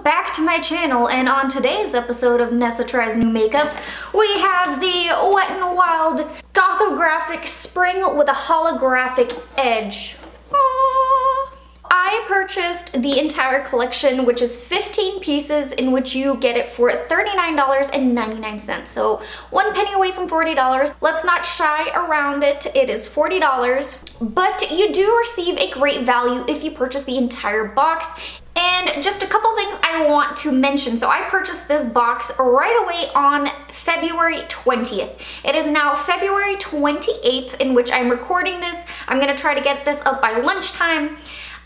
back to my channel, and on today's episode of Nessa Tries New Makeup, we have the Wet n Wild Gothographic Spring with a Holographic Edge. Aww. I purchased the entire collection, which is 15 pieces, in which you get it for $39.99. So 1 penny away from $40. Let's not shy around it. It is $40, but you do receive a great value if you purchase the entire box. And just a couple things I want to mention. So I purchased this box right away on February 20th. It is now February 28th, in which I'm recording this. I'm gonna try to get this up by lunchtime.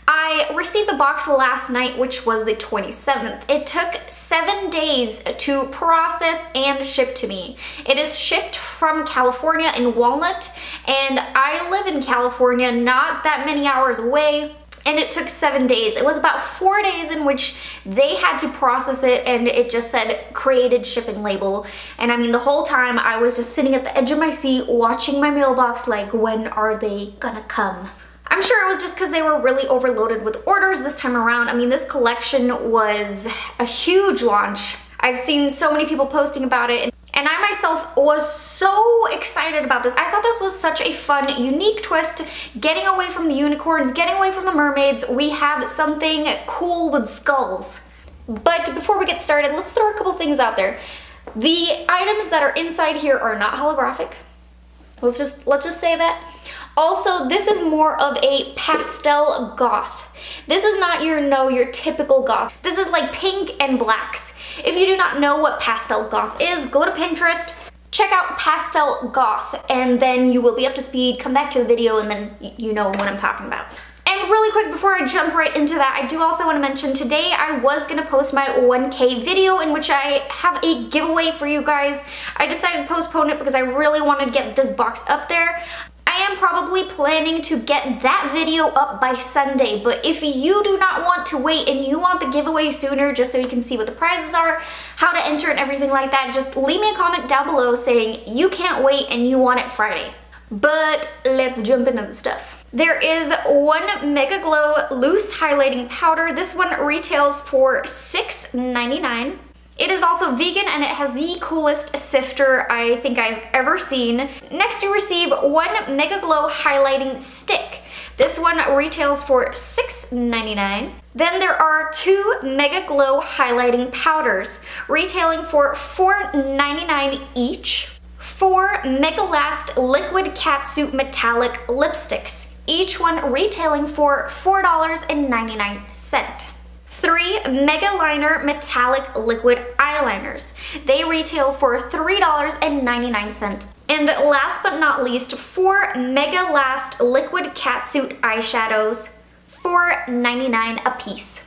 I received the box last night, which was the 27th. It took 7 days to process and ship to me. It is shipped from California in Walnut, and I live in California, not that many hours away. And it took 7 days. It was about 4 days in which they had to process it, and it just said created shipping label. And I mean, the whole time I was just sitting at the edge of my seat watching my mailbox like, when are they gonna come? I'm sure it was just because they were really overloaded with orders this time around. I mean, this collection was a huge launch. I've seen so many people posting about it, and I myself was so excited about this. I thought this was such a fun, unique twist, getting away from the unicorns, getting away from the mermaids. We have something cool with skulls. But before we get started, let's throw a couple things out there. The items that are inside here are not holographic. Let's just say that. Also, this is more of a pastel goth. This is not your typical goth. This is like pink and blacks. If you do not know what pastel goth is, go to Pinterest, check out pastel goth, and then you will be up to speed. Come back to the video and then you know what I'm talking about. And really quick, before I jump right into that, I do also want to mention today I was going to post my 1K video in which I have a giveaway for you guys. I decided to postpone it because I really wanted to get this box up there. I am probably planning to get that video up by Sunday, but if you do not want to wait and you want the giveaway sooner just so you can see what the prizes are, how to enter and everything like that, just leave me a comment down below saying you can't wait and you want it Friday. But let's jump into the stuff. There is one Mega Glow Loose Highlighting Powder. This one retails for $6.99. It is also vegan, and it has the coolest sifter I think I've ever seen. Next, you receive one Mega Glow Highlighting Stick. This one retails for $6.99. Then there are two Mega Glow Highlighting Powders, retailing for $4.99 each. 4 Mega Last Liquid Catsuit Metallic Lipsticks, each one retailing for $4.99. 3 Mega Liner Metallic Liquid Eyeliners. They retail for $3.99. And last but not least, 4 Mega Last Liquid Catsuit Eyeshadows, $4.99 a piece.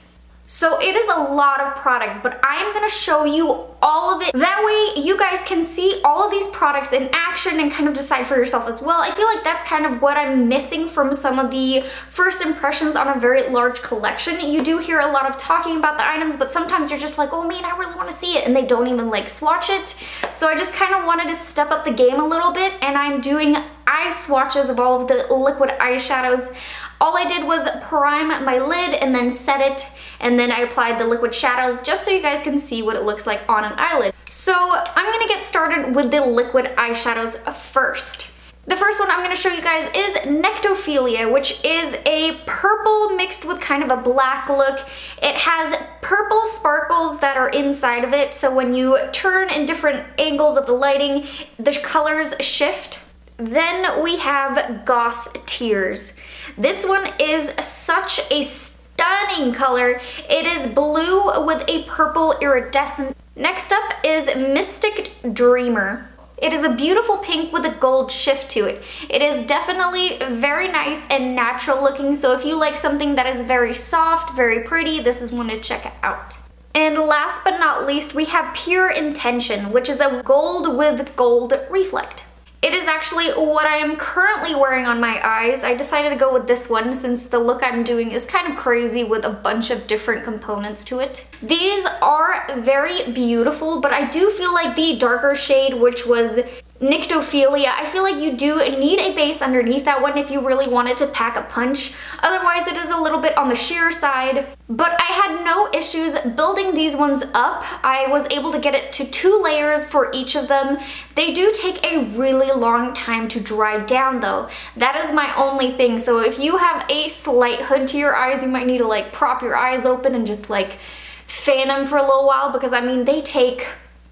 So it is a lot of product, but I'm gonna show you all of it. That way you guys can see all of these products in action and kind of decide for yourself as well. I feel like that's kind of what I'm missing from some of the first impressions on a very large collection. You do hear a lot of talking about the items, but sometimes you're just like, oh man, I really wanna see it, and they don't even like swatch it. So I just kind of wanted to step up the game a little bit, and I'm doing eye swatches of all of the liquid eyeshadows. All I did was prime my lid and then set it, and then I applied the liquid shadows just so you guys can see what it looks like on an eyelid. So I'm gonna get started with the liquid eyeshadows first. The first one I'm gonna show you guys is Nectophilia, which is a purple mixed with kind of a black look. It has purple sparkles that are inside of it, so when you turn in different angles of the lighting, the colors shift. Then we have Goth Tears. This one is such a stunning color. It is blue with a purple iridescent. Next up is Mystic Dreamer. It is a beautiful pink with a gold shift to it. It is definitely very nice and natural looking, so if you like something that is very soft, very pretty, this is one to check out. And last but not least, we have Pure Intention, which is a gold with gold reflect. It is actually what I am currently wearing on my eyes. I decided to go with this one since the look I'm doing is kind of crazy with a bunch of different components to it. These are very beautiful, but I do feel like the darker shade, which was Nyctophilia. I feel like you do need a base underneath that one if you really wanted to pack a punch. Otherwise, it is a little bit on the sheer side. But I had no issues building these ones up. I was able to get it to 2 layers for each of them. They do take a really long time to dry down though. That is my only thing. So if you have a slight hood to your eyes, you might need to like prop your eyes open and just like fan them for a little while, because I mean, they take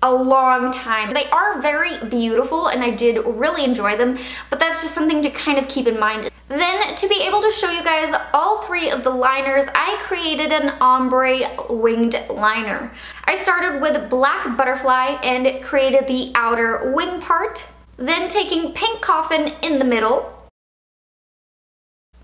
a long time. They are very beautiful and I did really enjoy them, but that's just something to kind of keep in mind. Then to be able to show you guys all 3 of the liners, I created an ombre winged liner. I started with Black Butterfly and created the outer wing part, then taking Pink Coffin in the middle,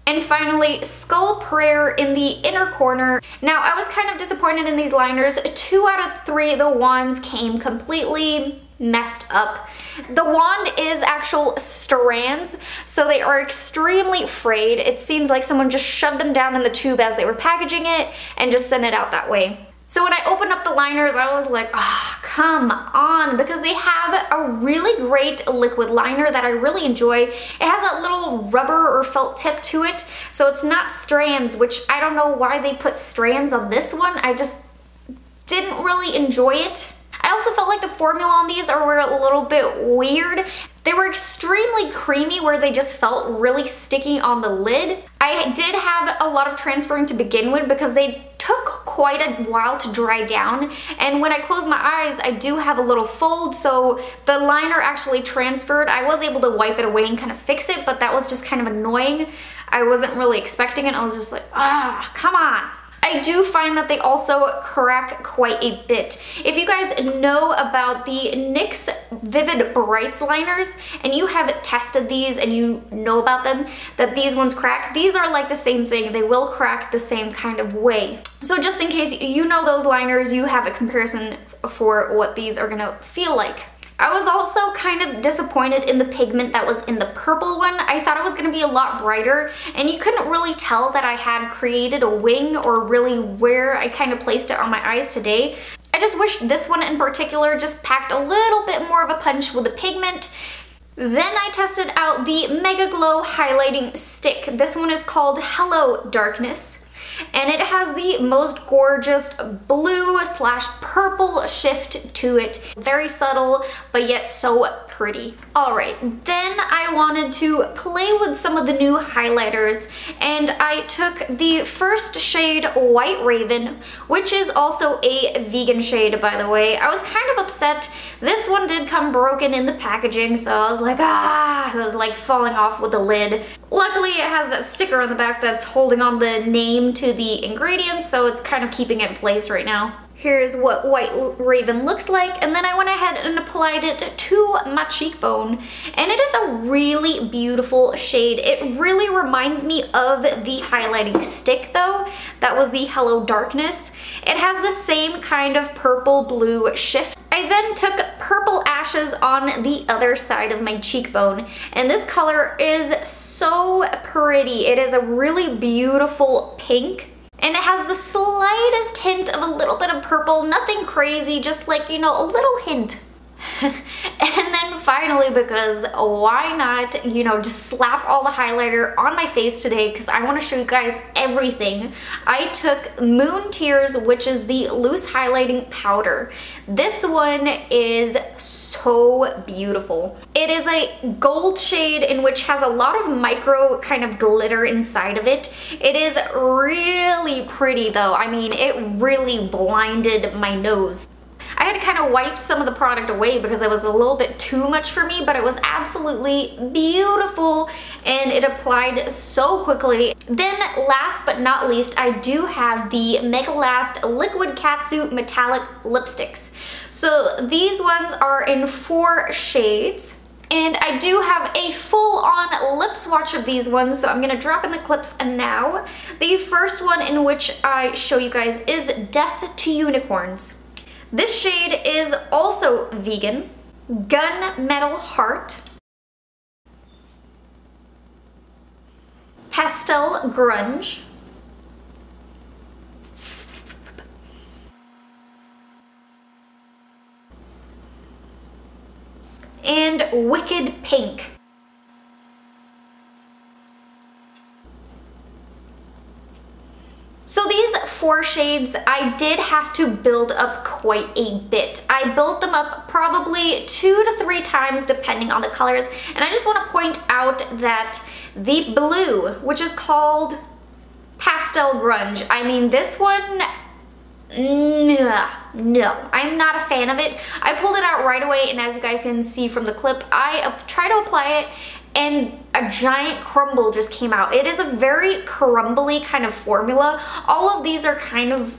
and finally, Skull Prayer in the inner corner. Now, I was kind of disappointed in these liners. 2 out of 3 of the wands came completely messed up. The wand is actual strands, so they are extremely frayed. It seems like someone just shoved them down in the tube as they were packaging it and just sent it out that way. So when I opened up the liners, I was like, oh, come on, because they have a really great liquid liner that I really enjoy. It has a little rubber or felt tip to it, so it's not strands, which I don't know why they put strands on this one. I just didn't really enjoy it. I also felt like the formula on these were a little bit weird. They were extremely creamy where they just felt really sticky on the lid. I did have a lot of transferring to begin with because they took quite a while to dry down, and when I close my eyes I do have a little fold, so the liner actually transferred. I was able to wipe it away and kind of fix it, but that was just kind of annoying. I wasn't really expecting it. I was just like, ah, come on. I do find that they also crack quite a bit. If you guys know about the NYX Vivid Brights liners and you have tested these and you know about them, that these ones crack, these are like the same thing. They will crack the same kind of way. So just in case you know those liners, you have a comparison for what these are gonna feel like. I was also kind of disappointed in the pigment that was in the purple one. I thought it was going to be a lot brighter, and you couldn't really tell that I had created a wing or really where I kind of placed it on my eyes today. I just wish this one in particular just packed a little bit more of a punch with the pigment. Then I tested out the Mega Glow Highlighting Stick. This one is called Hello Darkness, and it has the most gorgeous blue/purple shift to it. Very subtle, but yet so pretty. Alright, then I wanted to play with some of the new highlighters, and I took the first shade White Raven, which is also a vegan shade, by the way. I was kind of upset. This one did come broken in the packaging, so I was like, ah, it was like falling off with the lid. Luckily, it has that sticker on the back that's holding on the name to the ingredients, so it's kind of keeping it in place right now. Here's what White Raven looks like, and then I went ahead and applied it to my cheekbone, and it is a really beautiful shade. It really reminds me of the highlighting stick though. That was the Hello Darkness. It has the same kind of purple-blue shift. I then took Purple Ashes on the other side of my cheekbone, and this color is so pretty. It is a really beautiful pink. And it has the slightest hint of a little bit of purple, nothing crazy, just like, you know, a little hint. And then finally, because why not, you know, just slap all the highlighter on my face today because I want to show you guys everything. I took Moon Tears, which is the loose highlighting powder. This one is so beautiful. It is a gold shade in which has a lot of micro kind of glitter inside of it. It is really pretty though. I mean, it really blinded my nose. I had to kind of wipe some of the product away because it was a little bit too much for me, but it was absolutely beautiful and it applied so quickly. Then last but not least, I do have the Mega Last Liquid Catsuit Metallic Lipsticks. So these ones are in 4 shades. And I do have a full-on lip swatch of these ones, so I'm going to drop in the clips now. The first one in which I show you guys is Death to Unicorns. This shade is also vegan, Gunmetal Heart, Pastel Grunge, and Wicked Pink. So these 4 shades, I did have to build up quite a bit. I built them up probably 2 to 3 times depending on the colors. And I just want to point out that the blue, which is called Pastel Grunge, I mean this one, no, I'm not a fan of it. I pulled it out right away, and as you guys can see from the clip, I tried to apply it and a giant crumble just came out. It is a very crumbly kind of formula. All of these are kind of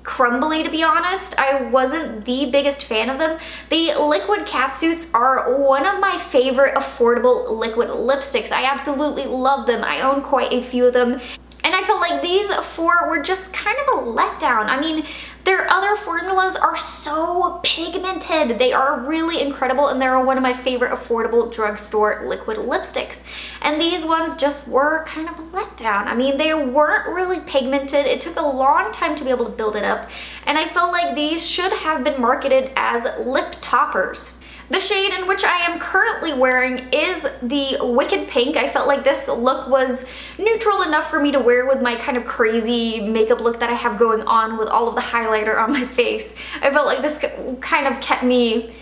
crumbly, to be honest. I wasn't the biggest fan of them. The liquid catsuits are one of my favorite affordable liquid lipsticks. I absolutely love them. I own quite a few of them. And I felt like these 4 were just kind of a letdown. I mean, their other formulas are so pigmented. They are really incredible, and they're one of my favorite affordable drugstore liquid lipsticks. And these ones just were kind of a letdown. I mean, they weren't really pigmented. It took a long time to be able to build it up. And I felt like these should have been marketed as lip toppers. The shade in which I am currently wearing is the Wicked Pink. I felt like this look was neutral enough for me to wear with my kind of crazy makeup look that I have going on with all of the highlighter on my face. I felt like this kind of kept me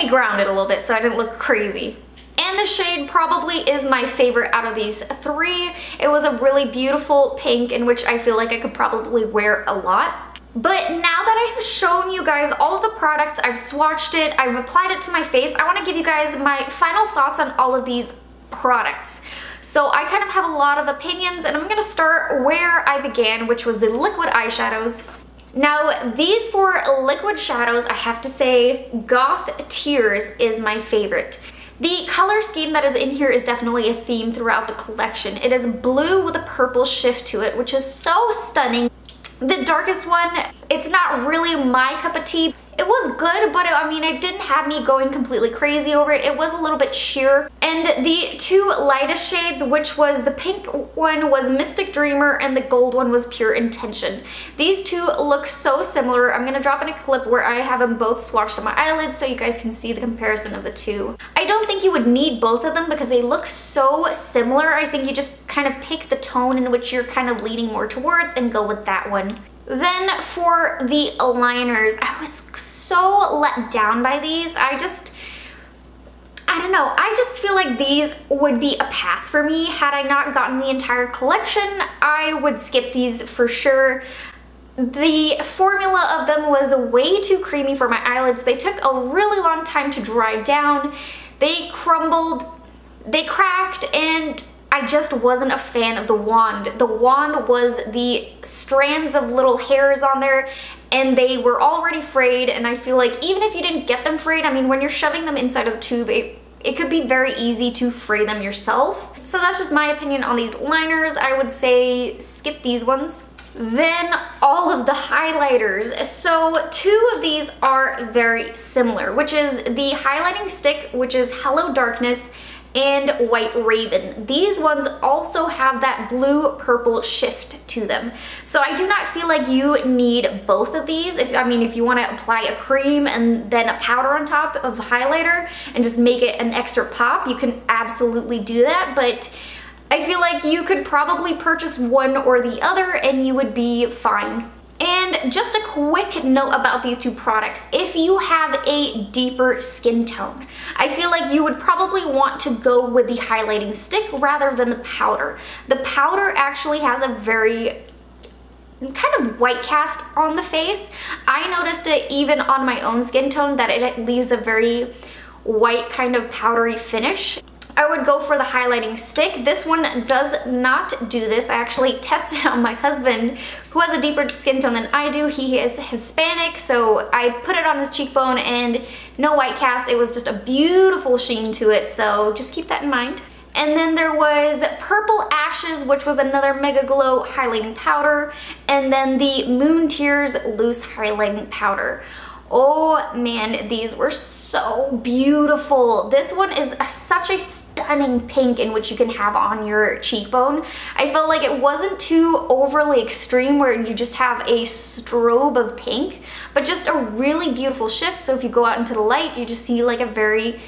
grounded a little bit so I didn't look crazy. And the shade probably is my favorite out of these 3. It was a really beautiful pink in which I feel like I could probably wear a lot. But now that I've shown you guys all of the products, I've swatched it, I've applied it to my face, I want to give you guys my final thoughts on all of these products. So I kind of have a lot of opinions, and I'm going to start where I began, which was the liquid eyeshadows. Now, these 4 liquid shadows, I have to say, Goth Tears is my favorite. The color scheme that is in here is definitely a theme throughout the collection. It is blue with a purple shift to it, which is so stunning. The darkest one, it's not really my cup of tea. It was good, but I mean, it didn't have me going completely crazy over it. It was a little bit sheer. And the 2 lightest shades, which was the pink one was Mystic Dreamer and the gold one was Pure Intention. These 2 look so similar. I'm gonna drop in a clip where I have them both swatched on my eyelids so you guys can see the comparison of the 2. I don't think you would need both of them because they look so similar. I think you just kind of pick the tone in which you're kind of leaning more towards and go with that one. Then for the liners, I was so let down by these. I don't know, I just feel like these would be a pass for me. Had I not gotten the entire collection, I would skip these for sure. The formula of them was way too creamy for my eyelids. They took a really long time to dry down. They crumbled, they cracked, and I just wasn't a fan of the wand. The wand was the strands of little hairs on there, and they were already frayed, and I feel like even if you didn't get them frayed, I mean, when you're shoving them inside of the tube, it could be very easy to fray them yourself. So that's just my opinion on these liners. I would say skip these ones. Then all of the highlighters. So 2 of these are very similar, which is the highlighting stick, which is Hello Darkness, and White Raven. These ones also have that blue-purple shift to them. So I do not feel like you need both of these. If you want to apply a cream and then a powder on top of highlighter and just make it an extra pop, you can absolutely do that, but I feel like you could probably purchase one or the other and you would be fine. And just a quick note about these 2 products. If you have a deeper skin tone, I feel like you would probably want to go with the highlighting stick rather than the powder. The powder actually has a very kind of white cast on the face. I noticed it even on my own skin tone that it leaves a very white kind of powdery finish. I would go for the highlighting stick. This one does not do this. I actually tested it on my husband, who has a deeper skin tone than I do. He is Hispanic, so I put it on his cheekbone and no white cast. It was just a beautiful sheen to it, so just keep that in mind. And then there was Purple Ashes, which was another Mega Glow highlighting powder, and then the Moon Tears loose highlighting powder. Oh man, these were so beautiful. This one is such a stunning pink in which you can have on your cheekbone. I felt like it wasn't too overly extreme where you just have a strobe of pink, but just a really beautiful shift. So if you go out into the light, you just see like a very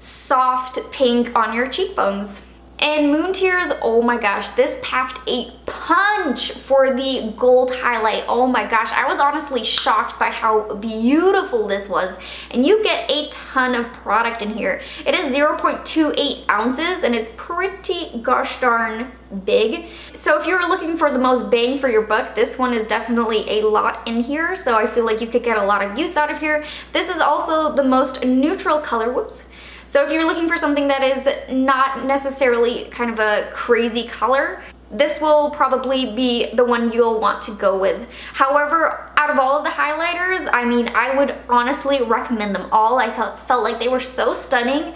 soft pink on your cheekbones. And Moon Tears, oh my gosh, this packed a punch for the gold highlight. Oh my gosh, I was honestly shocked by how beautiful this was. And you get a ton of product in here. It is 0.28 ounces and it's pretty gosh darn big. So if you're looking for the most bang for your buck, this one is definitely a lot in here. So I feel like you could get a lot of use out of here. This is also the most neutral color, whoops. So if you're looking for something that is not necessarily kind of a crazy color, this will probably be the one you'll want to go with. However, out of all of the highlighters, I mean, I would honestly recommend them all. I felt like they were so stunning,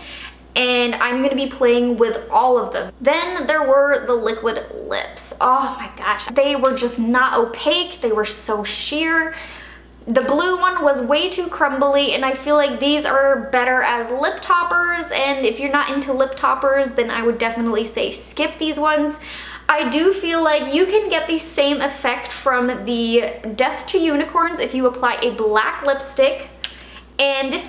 and I'm gonna be playing with all of them. Then there were the liquid lips. Oh my gosh, they were just not opaque. They were so sheer. The blue one was way too crumbly, and I feel like these are better as lip toppers, and if you're not into lip toppers, then I would definitely say skip these ones. I do feel like you can get the same effect from the Death to Unicorns if you apply a black lipstick, and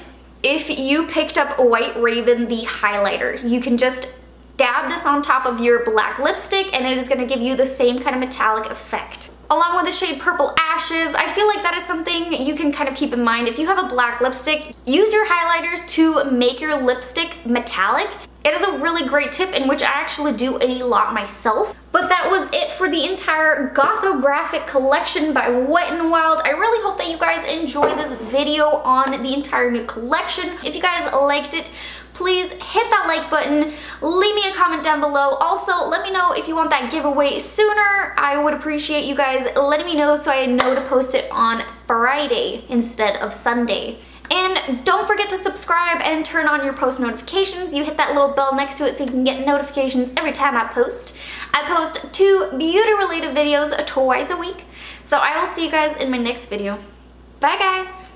if you picked up White Raven, the highlighter. You can just dab this on top of your black lipstick, and it is going to give you the same kind of metallic effect. Along with the shade Purple Ashes, I feel like that is something you can kind of keep in mind. If you have a black lipstick, use your highlighters to make your lipstick metallic. It is a really great tip, in which I actually do a lot myself. But that was it for the entire Gothographic collection by Wet n Wild. I really hope that you guys enjoyed this video on the entire new collection. If you guys liked it, please hit that like button, leave me a comment down below. Also, let me know if you want that giveaway sooner. I would appreciate you guys letting me know so I know to post it on Friday instead of Sunday. And don't forget to subscribe and turn on your post notifications. You hit that little bell next to it so you can get notifications every time I post. I post 2 beauty related videos twice a week. So I will see you guys in my next video. Bye guys!